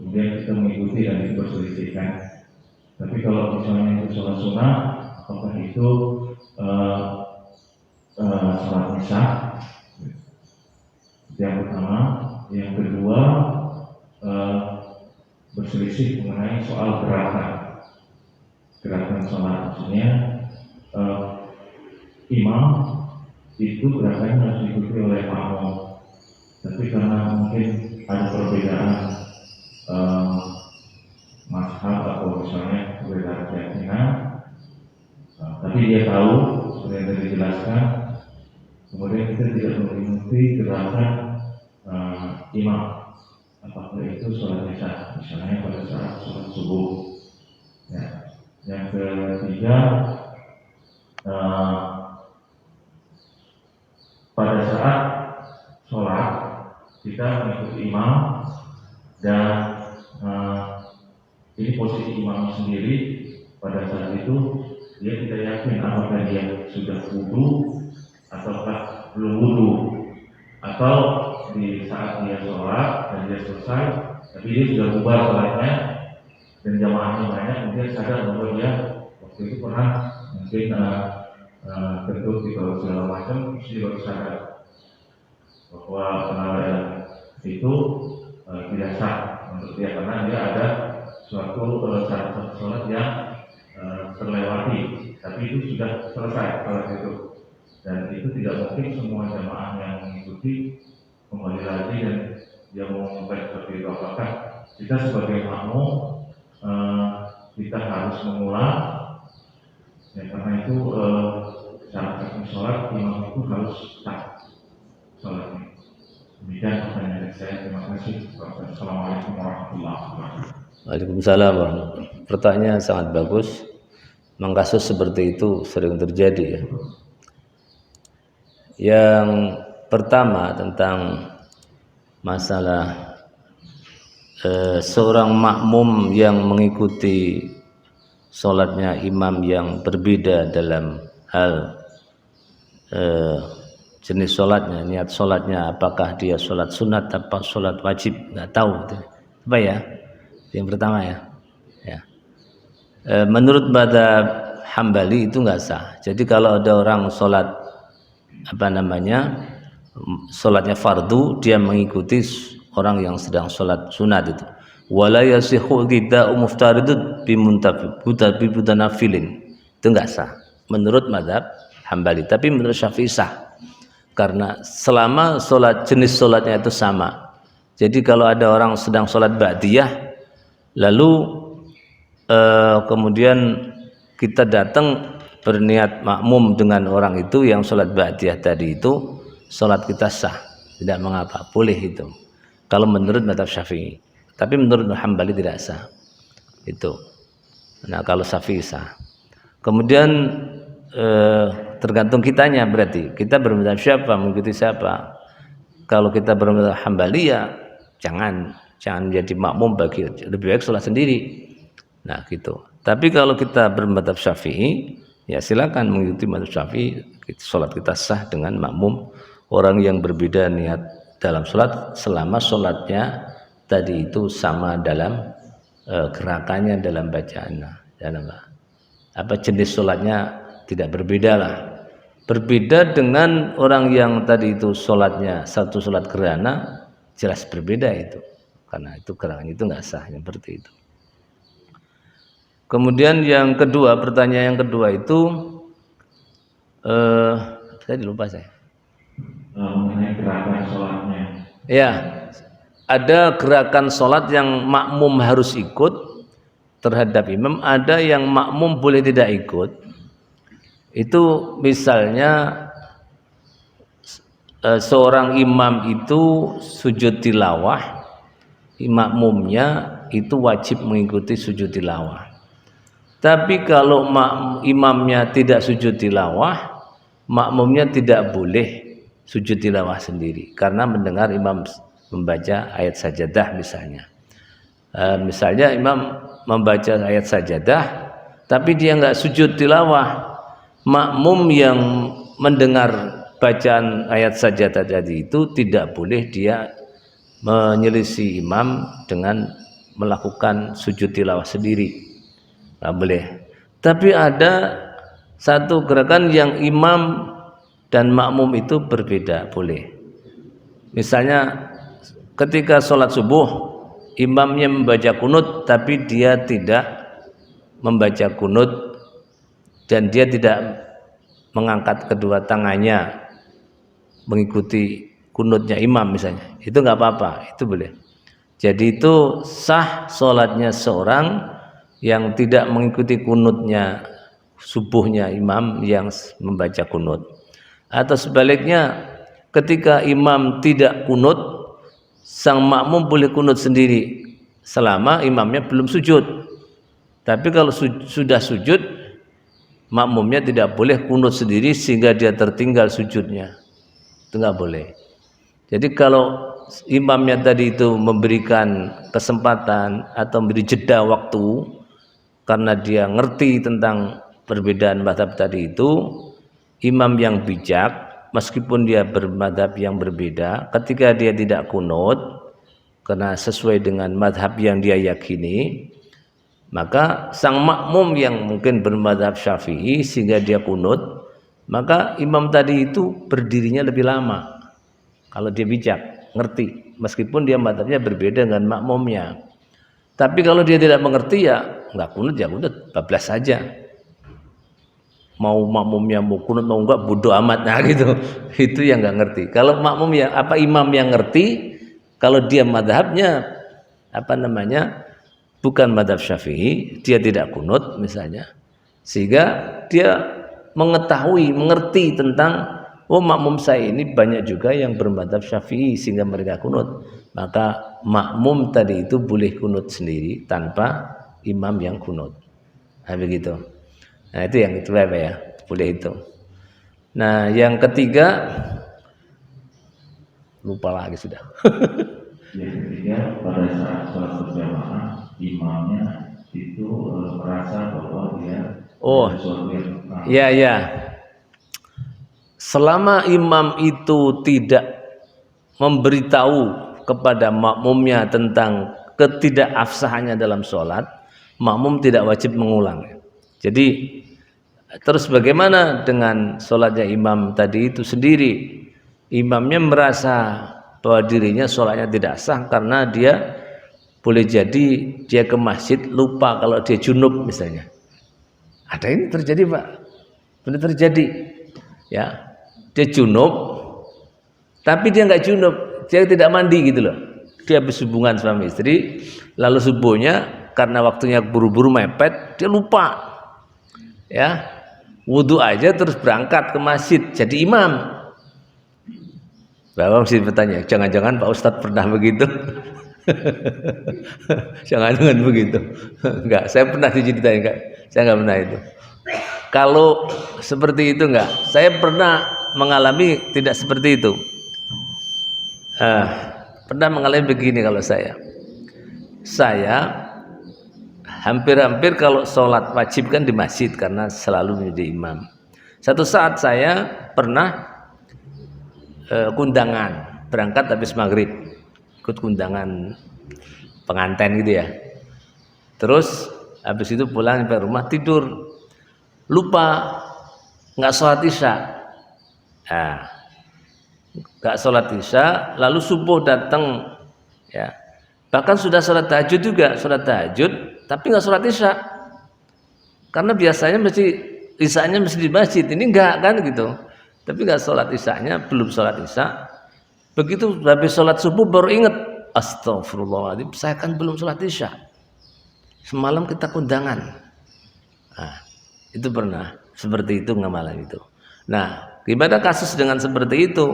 kemudian kita mengikuti dan itu berselisihkan. Tapi kalau misalnya itu sholat sunnah, apakah itu sholat isya? Yang pertama. Yang kedua, berselisih mengenai soal gerakan sholat. Maksudnya imam itu gerakannya harus diikuti oleh makmum, tapi karena mungkin ada perbedaan mazhab atau misalnya perbedaan keyakinan, tapi dia tahu seperti yang tadi dijelaskan, kemudian kita tidak mengikuti gerakan imam, apakah itu sholat isya, misalnya pada saat sholat subuh. Ya. Yang ketiga, pada saat sholat kita mengikuti imam dan ini posisi imam sendiri pada saat itu dia tidak yakin apakah dia sudah wudu ataukah belum wudu, atau di saat dia sholat dan dia selesai tapi dia sudah bubar sholatnya dan jamaahnya banyak, kemudian sadar bahwa dia waktu itu pernah mungkin kentut di bawah segala macam, terus dia baru sadar bahwa penawaian itu tidak sah untuk dia karena dia ada suatu syarat sholat yang terlewati, tapi itu sudah selesai sholat itu, dan itu tidak mungkin semua jamaah yang mengikuti kembali lagi dan dia mengumumkan seperti itu. Apakah kita sebagai makmum kita harus mengulang? Ya, karena itu syarat sholat imam itu harus sah sholatnya. Demikian pertanyaan saya. Terima kasih. Assalamualaikum warahmatullahi wabarakatuh. Waalaikumsalam warahmatullahi wabarakatuh. Pertanyaan sangat bagus. Memang kasus seperti itu sering terjadi ya. Yang pertama tentang masalah seorang makmum yang mengikuti sholatnya imam yang berbeda dalam hal jenis sholatnya, niat sholatnya, apakah dia sholat sunat atau sholat wajib, nggak tahu itu. Apa ya? Yang pertama ya. Menurut mazhab Hambali itu nggak sah. Jadi kalau ada orang sholat sholatnya fardu, dia mengikuti orang yang sedang sholat sunat itu. Wala yasihu rida'u muftaridud bimutanafilin. Itu nggak sah. Menurut mazhab Hambali. Tapi menurut Syafi'i sah. Karena selama jenis sholatnya itu sama. Jadi kalau ada orang sedang sholat ba'diyah, lalu kemudian kita datang berniat makmum dengan orang itu yang sholat ba'diyah tadi itu, sholat kita sah, tidak mengapa, boleh itu. Kalau menurut mazhab Syafi'i, tapi menurut Hambali tidak sah. Itu. Nah kalau Syafi'i sah. Kemudian tergantung kitanya, berarti kita bermadzhab siapa, mengikuti siapa. Kalau kita bermadzhab Hambali ya jangan jadi makmum, bagi lebih baik sholat sendiri. Nah gitu. Tapi kalau kita bermadzhab Syafi'i, ya silakan mengikuti mazhab Syafi'i, sholat kita sah dengan makmum orang yang berbeda niat dalam sholat, selama sholatnya tadi itu sama dalam gerakannya, dalam bacaannya, dalam apa jenis sholatnya tidak berbeda lah. Berbeda dengan orang yang tadi itu sholatnya satu sholat gerhana, jelas berbeda itu, karena itu gerakannya itu nggak sah, yang seperti itu. Kemudian yang kedua, pertanyaan yang kedua itu saya lupa mengenai gerakan sholatnya. Ya, ada gerakan sholat yang makmum harus ikut terhadap imam, ada yang makmum boleh tidak ikut. Itu misalnya seorang imam itu sujud tilawah, makmumnya itu wajib mengikuti sujud tilawah. Tapi kalau imamnya tidak sujud tilawah, makmumnya tidak boleh sujud tilawah sendiri karena mendengar imam membaca ayat sajadah misalnya. Misalnya imam membaca ayat sajadah tapi dia nggak sujud tilawah, makmum yang mendengar bacaan ayat sajadah tadi itu tidak boleh dia menyelisih imam dengan melakukan sujud tilawah sendiri, nggak boleh. Tapi ada satu gerakan yang imam dan makmum itu berbeda, boleh. Misalnya ketika sholat subuh, imamnya membaca kunut tapi dia tidak membaca kunut dan dia tidak mengangkat kedua tangannya mengikuti kunutnya imam misalnya, itu nggak apa-apa, itu boleh. Jadi itu sah sholatnya seorang yang tidak mengikuti kunutnya subuhnya imam yang membaca kunut. Atau sebaliknya, ketika imam tidak kunut, sang makmum boleh kunut sendiri selama imamnya belum sujud. Tapi kalau sudah sujud, makmumnya tidak boleh kunut sendiri sehingga dia tertinggal sujudnya. Itu nggak boleh. Jadi kalau imamnya tadi itu memberikan kesempatan atau memberi jeda waktu karena dia ngerti tentang perbedaan mazhab tadi itu, imam yang bijak meskipun dia bermadzhab yang berbeda, ketika dia tidak kunut karena sesuai dengan mazhab yang dia yakini, maka sang makmum yang mungkin bermadzhab Syafi'i sehingga dia kunut, maka imam tadi itu berdirinya lebih lama kalau dia bijak, ngerti, meskipun dia mazhabnya berbeda dengan makmumnya. Tapi kalau dia tidak mengerti, ya nggak kunut, ya kunut, bablas saja. Mau makmumnya mau kunut mau enggak, bodoh amat, nah gitu. Itu yang nggak ngerti. Kalau makmum yang imam yang ngerti, kalau dia mazhabnya bukan mazhab Syafi'i, dia tidak kunut misalnya, sehingga dia mengerti tentang, oh makmum saya ini banyak juga yang bermadzhab Syafi'i sehingga mereka kunut, maka makmum tadi itu boleh kunut sendiri tanpa imam yang kunut. Nah begitu. Nah itu yang itu apa ya, boleh itu. Nah yang ketiga lupa lagi sudah. Yang ketiga, pada saat sholat berjamaah, imamnya itu merasa bahwa dia ya. Selama imam itu tidak memberitahu kepada makmumnya tentang ketidakabsahannya dalam sholat, makmum tidak wajib mengulang. Jadi terus bagaimana dengan sholatnya imam tadi itu sendiri? Imamnya merasa bahwa dirinya sholatnya tidak sah karena dia boleh jadi dia ke masjid lupa kalau dia junub misalnya. Ada ini terjadi Pak, benar terjadi ya. Dia junub, tapi dia nggak junub, dia tidak mandi gitu loh. Dia habis hubungan suami istri, lalu subuhnya karena waktunya buru-buru mepet, dia lupa, ya, wudhu aja terus berangkat ke masjid, jadi imam. Bapak mesti bertanya, jangan-jangan Pak Ustadz pernah begitu? Jangan-jangan begitu? Enggak, saya pernah diceritain, enggak? Saya nggak pernah itu. Kalau seperti itu enggak, saya pernah mengalami tidak seperti itu. Pernah mengalami begini kalau saya hampir-hampir kalau sholat wajib kan di masjid karena selalu menjadi imam. Satu saat saya pernah kundangan, berangkat habis maghrib, ikut kundangan pengantin gitu ya. Terus habis itu pulang sampai rumah tidur, lupa nggak sholat isya. Nggak sholat isya, lalu subuh datang, ya. Bahkan sudah sholat tahajud juga, sholat tahajud, tapi nggak sholat isya. Karena biasanya isyanya mesti di masjid, ini enggak kan gitu. Tapi nggak sholat isyanya, belum sholat isya. Begitu habis sholat subuh baru ingat, astagfirullahaladzim, saya kan belum sholat isya. Semalam kita kundangan. Nah, itu pernah seperti itu ngamalan itu. Nah, gimana kasus dengan seperti itu?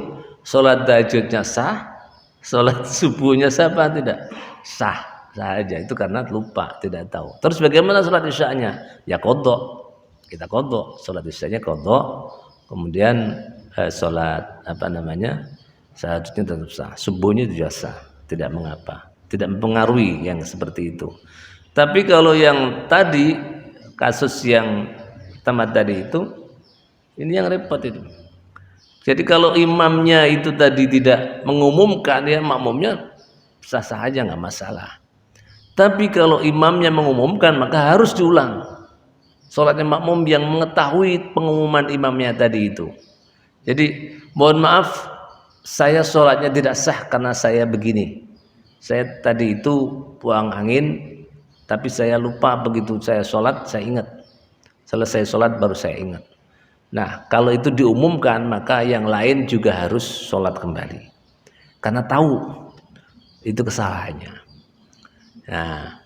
Sholat tahajudnya sah, sholat subuhnya sah apa tidak? Sah saja, itu karena lupa, tidak tahu. Terus bagaimana sholat isyanya? Ya qadha. Kita qadha, sholat isyanya qadha. Kemudian sholat seharusnya tetap sah. Subuhnya juga sah, tidak mengapa, tidak mempengaruhi yang seperti itu. Tapi kalau yang tadi, kasus yang pertama tadi itu, ini yang repot itu. Jadi kalau imamnya itu tadi tidak mengumumkan, ya makmumnya sah-sah aja, nggak masalah. Tapi kalau imamnya mengumumkan maka harus diulang. Sholatnya makmum yang mengetahui pengumuman imamnya tadi itu. Jadi mohon maaf, saya sholatnya tidak sah karena saya begini. Saya tadi itu buang angin, tapi saya lupa begitu saya sholat, saya ingat. Selesai sholat baru saya ingat. Nah, kalau itu diumumkan maka yang lain juga harus sholat kembali. Karena tahu itu kesalahannya. Nah,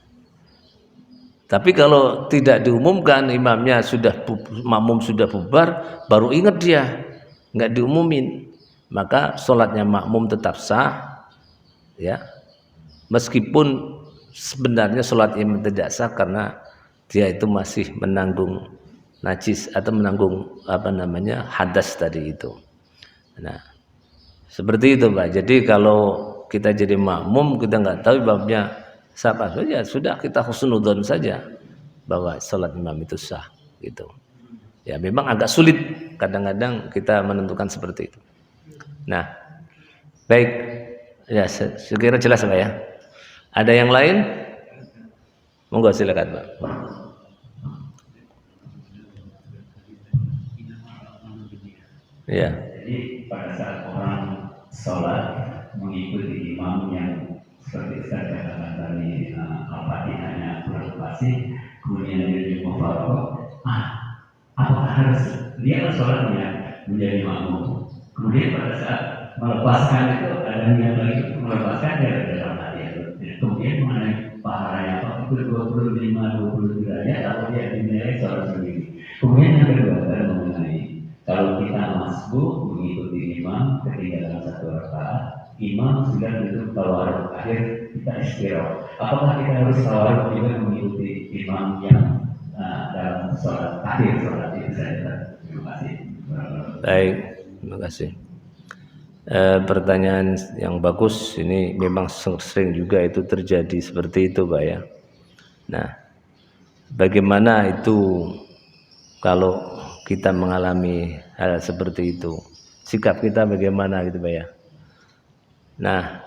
tapi kalau tidak diumumkan, imamnya sudah makmum sudah bubar, baru ingat dia, nggak diumumin, maka sholatnya makmum tetap sah, ya, meskipun sebenarnya sholat imam tidak sah karena dia itu masih menanggung najis atau menanggung hadas tadi itu. Nah, seperti itu Pak. Jadi kalau kita jadi makmum kita nggak tahu babnya siapa saja, sudah kita husnudzon saja bahwa sholat imam itu sah gitu. Ya memang agak sulit kadang-kadang kita menentukan seperti itu. Nah, baik, ya sekira jelas Pak ya. Ada yang lain? Monggo silakan Pak. Ya. Jadi pada saat orang sholat mengikuti imam yang seperti saya katakan tadi al-fatihahnya kurang fasih, kemudian dia mufaraqah, apakah harus dia sholatnya menjadi makmum? Kemudian pada saat melepaskan itu ada niat lagi melepaskan dari dalam hati itu. Kemudian mengenai pahalanya apa itu 25-20 derajat atau dia dinilai sholat sendiri. Kemudian yang kedua adalah mengenai kalau kita masbuk mengikuti imam ketinggalan satu rakaat, imam sudah duduk tawarruk akhir kita istirahat. Apakah kita harus tawarruk juga mengikuti imam yang dalam sholat akhir sholat itu saja? Terima kasih. Baik, terima kasih. Pertanyaan yang bagus, ini memang sering juga itu terjadi seperti itu Pak ya. Nah, bagaimana itu kalau kita mengalami hal seperti itu, sikap kita bagaimana gitu Pak ya. Nah,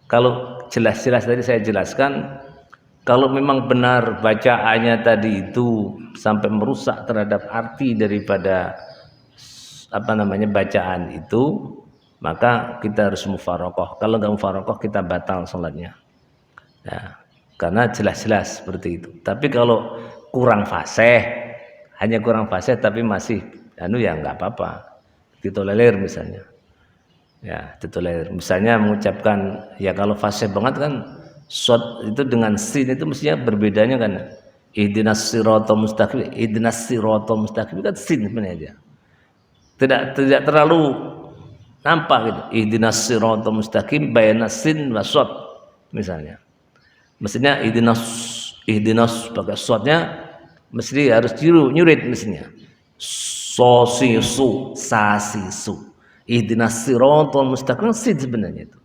kalau jelas-jelas tadi saya jelaskan, kalau memang benar bacaannya tadi itu sampai merusak terhadap arti daripada bacaan itu, maka kita harus mufaraqah. Kalau nggak mufaraqah kita batal sholatnya. Nah, karena jelas-jelas seperti itu. Tapi kalau kurang fasih, hanya kurang fasih tapi masih ya nggak apa-apa, ditolerir misalnya. Ya, ditolerir. Misalnya mengucapkan, ya kalau fasih banget kan shot itu dengan sin itu mestinya berbedanya kan. Ihdinas siratal mustaqim, ihdinas siratal mustaqim kan sin sebenarnya. Tidak terlalu nampak gitu. Ihdinas siratal mustaqim bayna sin wa shad misalnya. Mestinya ihdinas pakai shadnya mesti harus nyurit mestinya. Sosisu, sasisu. Ihdinas siratal mustaqim sin sebenarnya itu.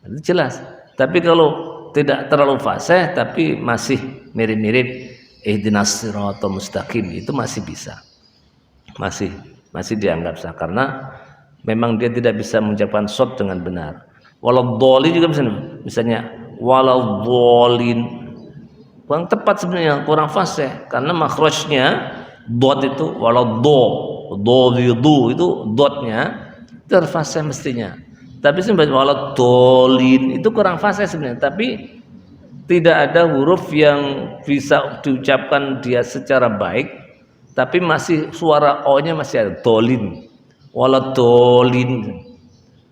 Itu jelas. Tapi kalau tidak terlalu fasih tapi masih mirip-mirip ihdinas siratal mustaqim itu masih bisa. Masih dianggap sah karena memang dia tidak bisa mengucapkan shad dengan benar. Waladhdallin juga misalnya waladhdallin kurang tepat sebenarnya, kurang fasih karena makhrajnya dot itu waladhdallin itu dotnya terfasih mestinya. Tapi sebenarnya waladhdallin itu kurang fasih sebenarnya, tapi tidak ada huruf yang bisa diucapkan dia secara baik tapi masih suara o-nya masih ada dolin, waladhdallin.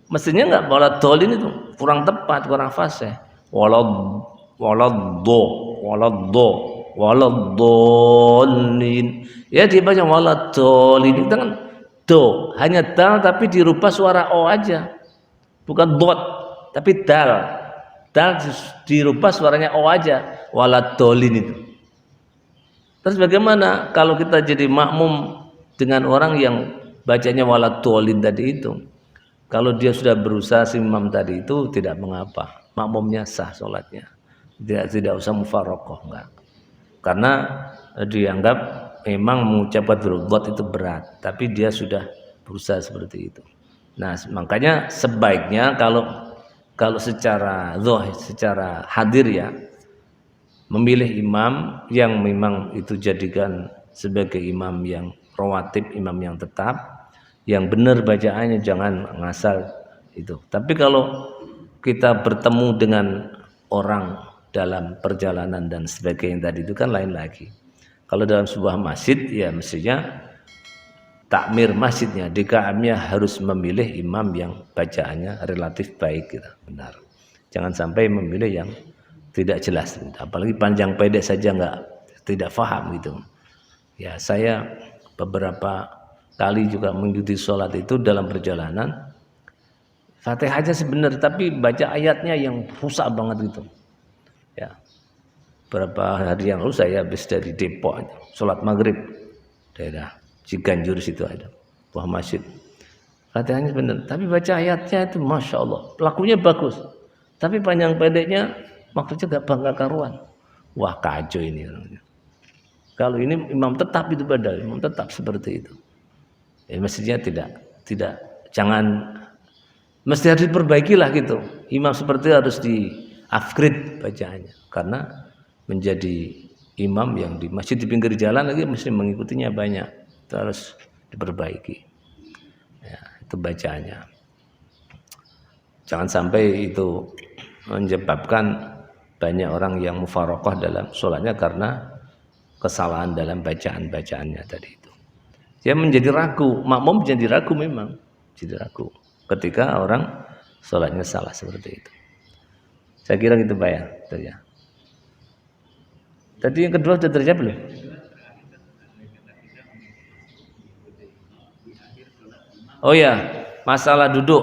Mestinya enggak waladhdallin itu kurang tepat, kurang fasih. Waladhdallin. Ya dibaca waladhdallin itu kan do, hanya dal tapi dirubah suara o aja. Bukan dot, tapi dal. Dal dirubah suaranya o aja, waladhdallin itu. Terus bagaimana kalau kita jadi makmum dengan orang yang bacanya waladhdallin tadi itu? Kalau dia sudah berusaha si imam tadi itu tidak mengapa, makmumnya sah sholatnya, tidak usah mufaraqah enggak. Karena dianggap memang mengucapkan huruf itu berat, tapi dia sudah berusaha seperti itu. Nah makanya sebaiknya kalau kalau secara zahir, secara hadir ya, memilih imam yang memang itu jadikan sebagai imam yang rawatib, imam yang tetap, yang benar bacaannya, jangan ngasal itu. Tapi kalau kita bertemu dengan orang dalam perjalanan dan sebagainya tadi itu kan lain lagi. Kalau dalam sebuah masjid ya mestinya takmir masjidnya, DKM-nya harus memilih imam yang bacaannya relatif baik gitu, benar. Jangan sampai memilih yang tidak jelas, apalagi panjang pendek saja tidak paham gitu. Ya saya beberapa kali juga mengikuti sholat itu dalam perjalanan, Fatihah aja sebenarnya, tapi baca ayatnya yang rusak banget gitu. Ya, beberapa hari yang lalu saya habis dari Depok, sholat maghrib daerah Ciganjur situ ada buah masjid. Fatihahnya benar, tapi baca ayatnya itu masya Allah, lakunya bagus, tapi panjang pendeknya maksudnya gak karuan. Wah kacau ini. Kalau ini imam tetap itu padahal imam tetap seperti itu. Ya, mestinya tidak jangan, mesti harus diperbaiki lah gitu. Imam seperti itu harus di-upgrade bacaannya, karena menjadi imam yang di masjid di pinggir jalan lagi mesti mengikutinya banyak, itu harus diperbaiki. Ya, itu bacaannya. Jangan sampai itu menyebabkan banyak orang yang mufaraqah dalam sholatnya karena kesalahan dalam bacaan-bacaannya tadi itu. Dia menjadi ragu, makmum menjadi ragu memang, jadi ragu ketika orang sholatnya salah seperti itu. Saya kira gitu Pak ya. Tadi yang kedua sudah terjawab belum? Oh ya, masalah duduk.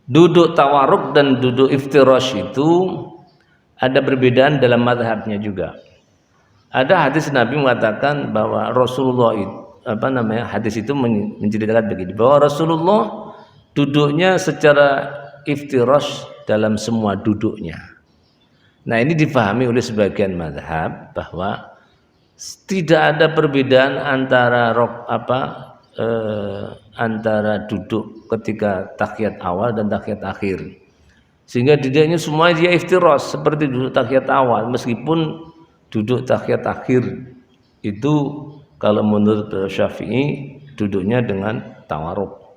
Duduk tawarruk dan duduk iftirash itu ada perbedaan dalam mazhabnya juga. Ada hadis Nabi mengatakan bahwa Rasulullah itu, hadis itu menceritakan begini, bahwa Rasulullah duduknya secara iftirash dalam semua duduknya. Nah, ini difahami oleh sebagian mazhab bahwa tidak ada perbedaan antara antara duduk ketika tahiyat awal dan tahiyat akhir, sehingga didaknya semua dia iftirash seperti duduk tahiyat awal, meskipun duduk tahiyat akhir itu kalau menurut Syafi'i duduknya dengan tawarruk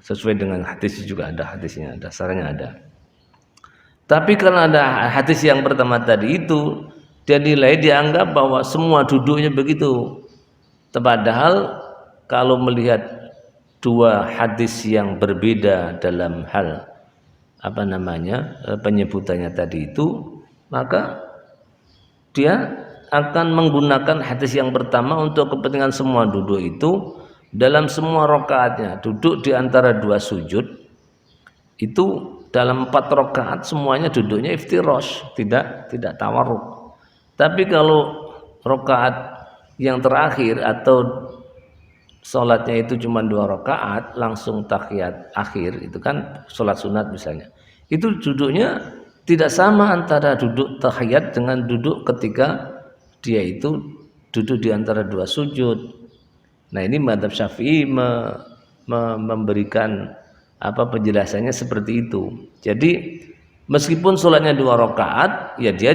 sesuai dengan hadis, juga ada hadisnya, dasarnya ada. Tapi karena ada hadis yang pertama tadi itu, dia dianggap bahwa semua duduknya begitu. Padahal kalau melihat dua hadis yang berbeda dalam hal penyebutannya tadi itu, maka dia akan menggunakan hadis yang pertama untuk kepentingan semua duduk itu dalam semua rakaatnya. Duduk di antara dua sujud itu dalam 4 rakaat semuanya duduknya iftirash, tidak tawarruk. Tapi kalau rakaat yang terakhir atau sholatnya itu cuma 2 rakaat langsung tahiyat akhir, itu kan sholat sunat misalnya, itu duduknya tidak sama antara duduk tahiyat dengan duduk ketika dia itu duduk di antara 2 sujud. Nah, ini mazhab Syafi'i memberikan penjelasannya seperti itu. Jadi meskipun sholatnya 2 rakaat, ya dia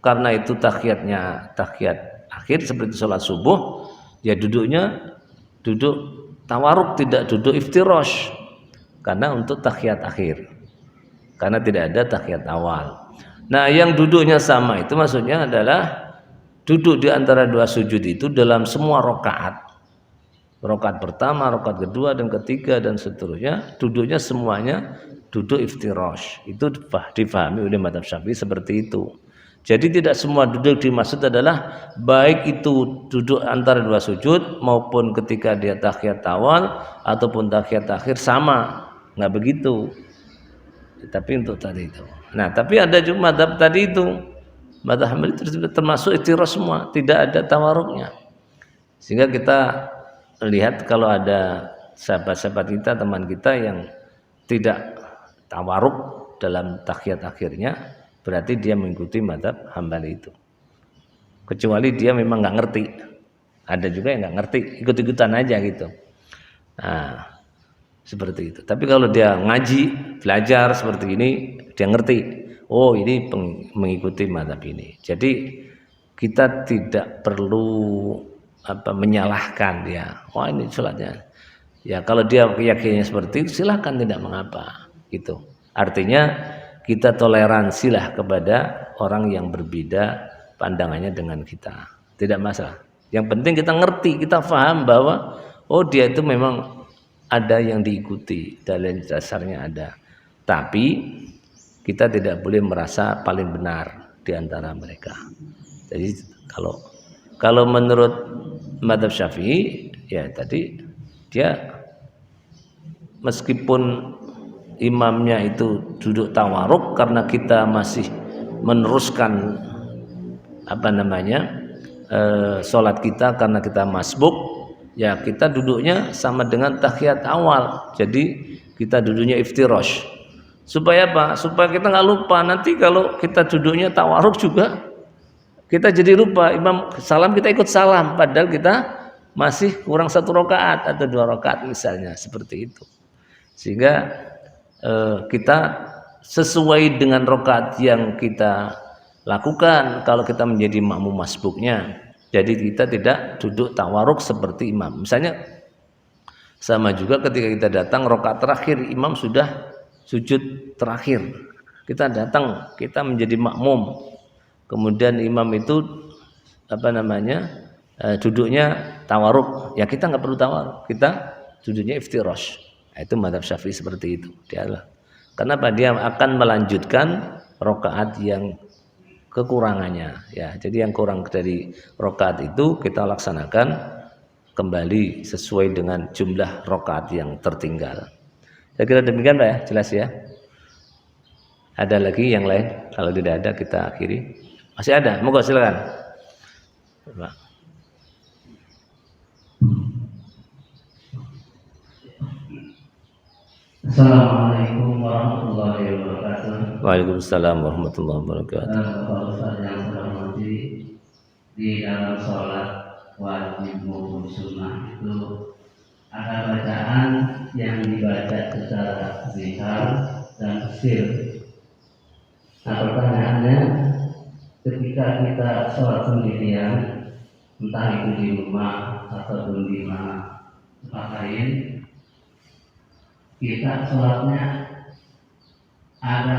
karena itu tahiyat akhir seperti sholat subuh, ya duduknya duduk tawarruk, tidak duduk iftirash, karena untuk tahiyat akhir, karena tidak ada tahiyat awal. Nah, yang duduknya sama itu maksudnya adalah duduk di antara 2 sujud itu dalam semua rakaat. Rakaat pertama, rakaat kedua dan ketiga dan seterusnya, duduknya semuanya duduk iftirash. Itu difahami oleh mazhab Syafi'i seperti itu. Jadi tidak semua duduk dimaksud adalah baik itu duduk antara 2 sujud maupun ketika dia tahiyat awal ataupun tahiyat akhir sama, nggak begitu. Tapi untuk tadi itu. Nah, tapi ada juga mazhab tadi itu, mazhab Hambali termasuk iftirash semua, tidak ada tawarruknya. Sehingga kita lihat kalau ada sahabat-sahabat kita, teman kita yang tidak tawarruk dalam tahiyat akhirnya, berarti dia mengikuti mazhab Hambali itu. Kecuali dia memang nggak ngerti. Ada juga yang nggak ngerti, ikut-ikutan aja gitu. Nah, seperti itu. Tapi kalau dia ngaji, belajar seperti ini, dia ngerti, oh ini mengikuti mazhab ini. Jadi kita tidak perlu menyalahkan ya. Wah ini sholatnya. Ya kalau dia keyakinannya seperti itu, silahkan, tidak mengapa. Gitu. Artinya kita toleransilah kepada orang yang berbeda pandangannya dengan kita. Tidak masalah. Yang penting kita ngerti, kita paham bahwa oh dia itu memang ada yang diikuti, dalil dasarnya ada. Tapi kita tidak boleh merasa paling benar di antara mereka. Jadi kalau menurut mazhab Syafi'i ya tadi dia meskipun imamnya itu duduk tawaruk karena kita masih meneruskan sholat kita karena kita masbuk, ya kita duduknya sama dengan tahiyat awal. Jadi kita duduknya iftirash. Supaya apa? Supaya kita nggak lupa. Nanti kalau kita duduknya tawaruk juga kita jadi lupa. Imam salam kita ikut salam, padahal kita masih kurang 1 rakaat atau 2 rakaat misalnya, seperti itu. Sehingga kita sesuai dengan rakaat yang kita lakukan kalau kita menjadi makmum masbuknya. Jadi kita tidak duduk tawaruk seperti imam. Misalnya sama juga ketika kita datang rakaat terakhir, imam sudah sujud terakhir. Kita datang, kita menjadi makmum. Kemudian imam itu duduknya tawaruk. Ya kita nggak perlu tawaruk, kita duduknya iftirash. Nah, itu mazhab Syafi'i seperti itu. Kenapa? Dia akan melanjutkan rakaat yang kekurangannya. Ya, jadi yang kurang dari rakaat itu kita laksanakan kembali sesuai dengan jumlah rakaat yang tertinggal. Saya kira demikian Pak ya, jelas ya. Ada lagi yang lain? Kalau tidak ada kita akhiri. Masih ada? Monggo silakan. Pak. Assalamualaikum warahmatullahi wabarakatuh. Waalaikumsalam warahmatullahi wabarakatuh. Bapak Ustaz yang terhormati, di dalam sholat wajib maupun sunnah itu ada bacaan yang dibaca secara zikar dan sir. Nah pertanyaannya, ketika kita sholat sendirian, entah itu di rumah ataupun di mana tempat lain, kita sholatnya ada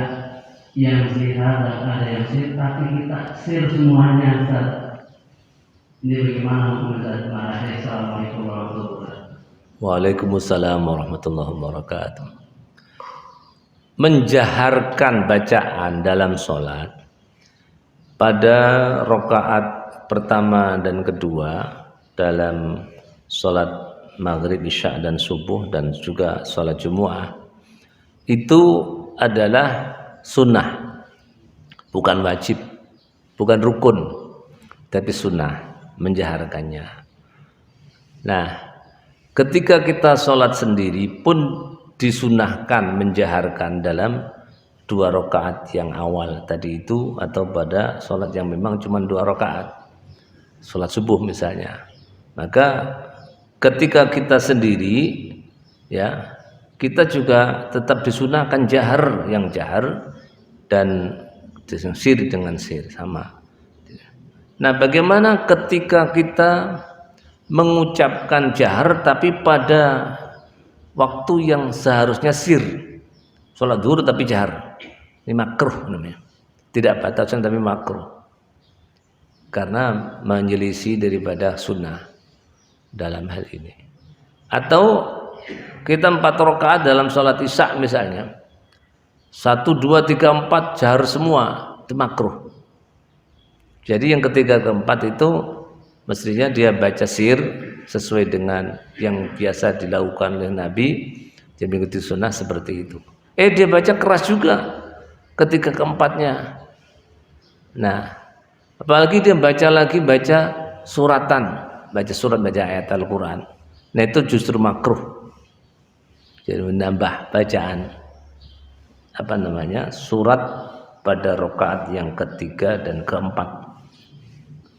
yang zikar dan ada yang sir, tapi kita sir semuanya. Ustaz, ini bagaimana menurut Anda? Assalamualaikum warahmatullahi wabarakatuh. Waalaikumsalam warahmatullahi wabarakatuh. Menjaharkan bacaan dalam sholat pada rakaat pertama dan kedua dalam sholat maghrib, isya dan subuh dan juga sholat Jumu'ah itu adalah sunnah, bukan wajib, bukan rukun, tapi sunnah menjaharkannya. Nah, ketika kita sholat sendiri pun disunahkan menjaharkan dalam 2 rakaat yang awal tadi itu, atau pada sholat yang memang cuma 2 rakaat, sholat subuh misalnya. Maka ketika kita sendiri, ya kita juga tetap disunahkan jahar, yang jahar dan sir dengan sir sama. Nah, bagaimana ketika kita mengucapkan jahar tapi pada waktu yang seharusnya sir, sholat zuhur tapi jahar, ini makruh namanya, tidak batasan tapi makruh karena menyelisih daripada sunnah dalam hal ini. Atau kita 4 rakaat dalam sholat isya misalnya, 1, 2, 3, 4 jahar semua, itu makruh. Jadi yang ketiga keempat itu mestinya dia baca sir sesuai dengan yang biasa dilakukan oleh Nabi, dia mengikuti sunnah seperti itu. Dia baca keras juga ketika keempatnya. Nah, apalagi dia baca suratan, baca surat, baca ayat Al-Quran. Nah itu justru makruh. Jadi menambah bacaan surat pada rakaat yang ketiga dan keempat,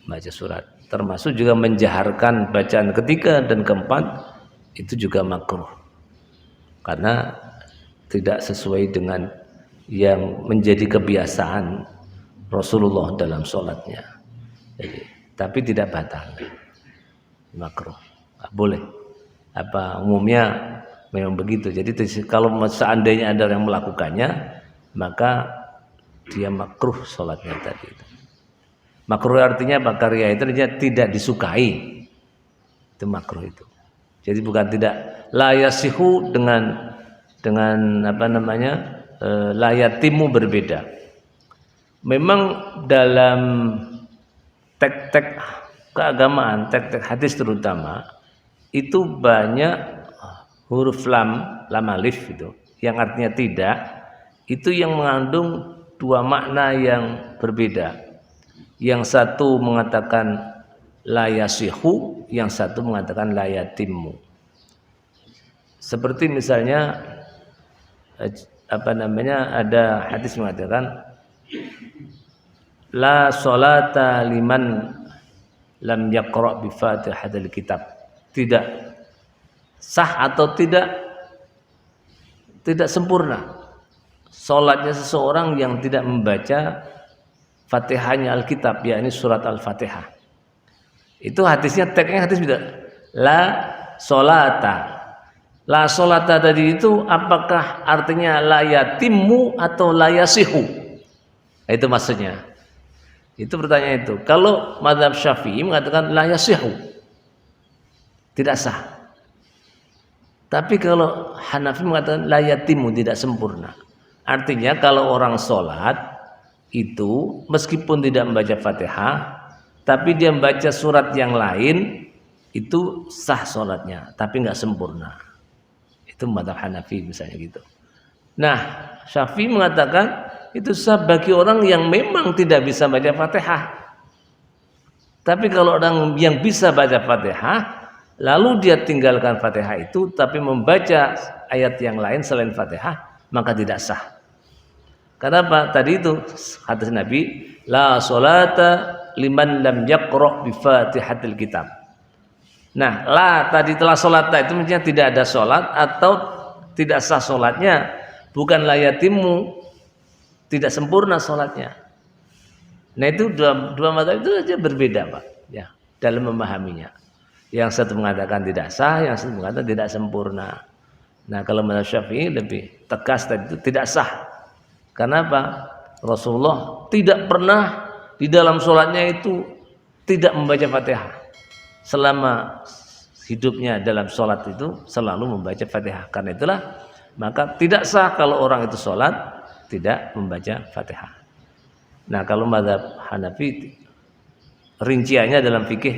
baca surat. Termasuk juga menjaharkan bacaan ketiga dan keempat, itu juga makruh. karena tidak sesuai dengan yang menjadi kebiasaan Rasulullah dalam sholatnya. Jadi, tapi tidak batal, makruh, boleh. Umumnya memang begitu. Jadi kalau seandainya ada yang melakukannya, maka dia makruh sholatnya tadi. Makruh artinya karya itu artinya tidak disukai, itu makruh itu. Jadi bukan tidak la yasihu dengan la yatimu berbeda. Memang dalam teks-teks keagamaan, teks-teks hadis terutama itu banyak huruf lam alif itu yang artinya tidak, itu yang mengandung dua makna yang berbeda. Yang satu mengatakan la yasihu, yang satu mengatakan la yatimmu. Seperti misalnya ada hadis mengatakan la sholata liman lam yaqra bi Fatihatil kitab. Tidak sah atau tidak sempurna salatnya seseorang yang tidak membaca Fatihahnya Alkitab, yakni surat Al-Fatihah. Itu hadisnya, teksnya hadis beda. La sholata. La sholata tadi itu apakah artinya la yatimmu atau la yasihu? Itu maksudnya. Itu pertanyaan itu. Kalau mazhab Syafi'i mengatakan la yasihu, tidak sah. Tapi kalau Hanafi mengatakan la yatimmu, tidak sempurna. Artinya kalau orang sholat itu meskipun tidak membaca Fatihah, tapi dia membaca surat yang lain, itu sah sholatnya, tapi nggak sempurna. Itu mazhab Hanafi misalnya gitu. Nah, Syafi'i mengatakan itu sah bagi orang yang memang tidak bisa baca Fatihah. Tapi kalau orang yang bisa baca Fatihah, lalu dia tinggalkan Fatihah itu, tapi membaca ayat yang lain selain Fatihah, maka tidak sah. Kenapa? Tadi itu hadis Nabi, la sholata liman lam yaqra bi Fatihatil kitab. Nah, la tadi telah sholata itu maksudnya tidak ada sholat atau tidak sah sholatnya, bukan la yatimmu, tidak sempurna sholatnya. Nah, itu dua mazhab itu saja berbeda, Pak, ya, dalam memahaminya. Yang satu mengatakan tidak sah, yang satu mengatakan tidak sempurna. Nah, kalau mazhab Syafi'i lebih tegas tadi itu tidak sah. Kenapa? Rasulullah tidak pernah di dalam sholatnya itu tidak membaca Fatihah. Selama hidupnya dalam sholat itu selalu membaca Fatihah. Karena itulah maka tidak sah kalau orang itu sholat tidak membaca Fatihah. Nah, kalau mazhab Hanafi rinciannya dalam fikih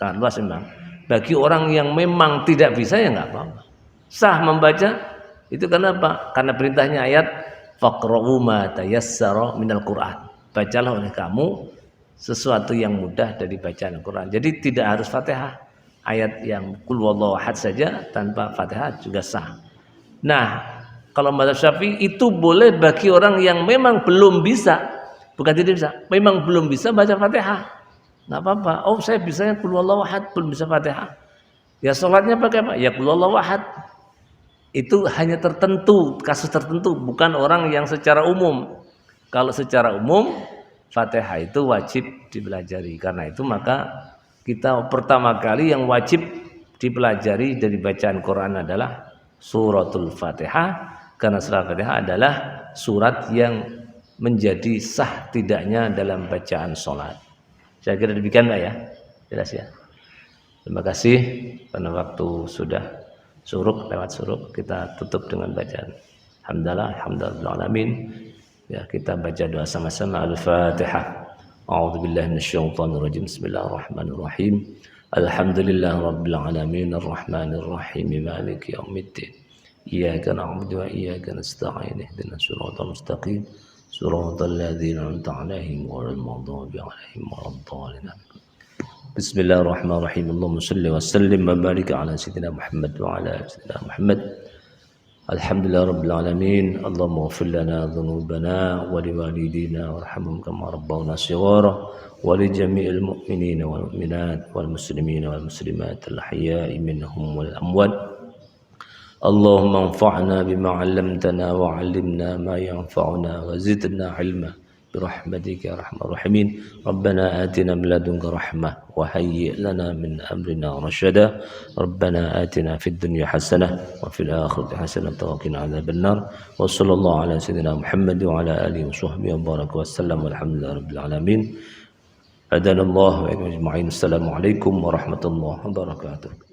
sangat luas memang. Bagi orang yang memang tidak bisa ya nggak apa-apa. Sah membaca itu kenapa? Karena perintahnya ayat faqra'u ma tayassara minal Qur'an. Bacalah oleh kamu sesuatu yang mudah dari bacaan Al-Qur'an. Jadi tidak harus Fatihah. Ayat yang qul huwallahu ahad saja tanpa Fatihah juga sah. Nah, kalau mazhab Syafi'i itu boleh bagi orang yang memang belum bisa, bukan tidak bisa, memang belum bisa baca Fatihah. Enggak apa-apa. Oh, saya bisanya qul huwallahu ahad, belum bisa Fatihah. Ya salatnya pakai apa? Ya qul huwallahu ahad. Itu hanya tertentu, kasus tertentu, bukan orang yang secara umum. Kalau secara umum, Fatihah itu wajib dipelajari. Karena itu maka kita pertama kali yang wajib dipelajari dari bacaan Quran adalah suratul Fatihah. Karena surat Fatihah adalah surat yang menjadi sah tidaknya dalam bacaan sholat. Saya kira demikian, Pak, ya. Jelas ya. Terima kasih. Karena waktu sudah lewat suruk, kita tutup dengan bacaan alhamdulillah alamin. Ya, kita baca doa sama-sama. Al-Fatihah. A'udzubillahi minasyaitonir rajim. Bismillahirrahmanirrahim. Alhamdulillahirabbil alamin arrahmanir rahim maliki yaumiddin. Iyyaka na'budu wa iyyaka nasta'in. Ihdinas siratal mustaqim. Siratal ladzina an'amta 'alaihim ghairil maghdubi 'alaihim waladdallin. Bismillahirrahmanirrahim. Allahumma shalli wa sallim wa barik ala sayyidina Muhammad wa ala sayyidina Muhammad. Alhamdulillahirabbil alamin. Allahumma ighfir lana dhunubana wa liwalidina warhamhum kama rabbawna shighara wa li jami'il mu'minina wal mu'minat wal muslimina wal muslimat al ahya'i minhum wal amwat. اللهم انفعنا بما علمتنا وعلمنا ما ينفعنا وزدنا علما برحمتك يا أرحم الراحمين. ربنا آتنا من لدنك رحمة وهيئ لنا من أمرنا رشدا. ربنا آتنا في الدنيا حسنة وفي الآخرة حسنة وقنا عذاب النار. وصلى الله على سيدنا محمد وعلى آله وصحبه وبارك وسلم والحمد لله رب العالمين. هدانا الله وإياكم أجمعين. السلام عليكم ورحمة الله وبركاته.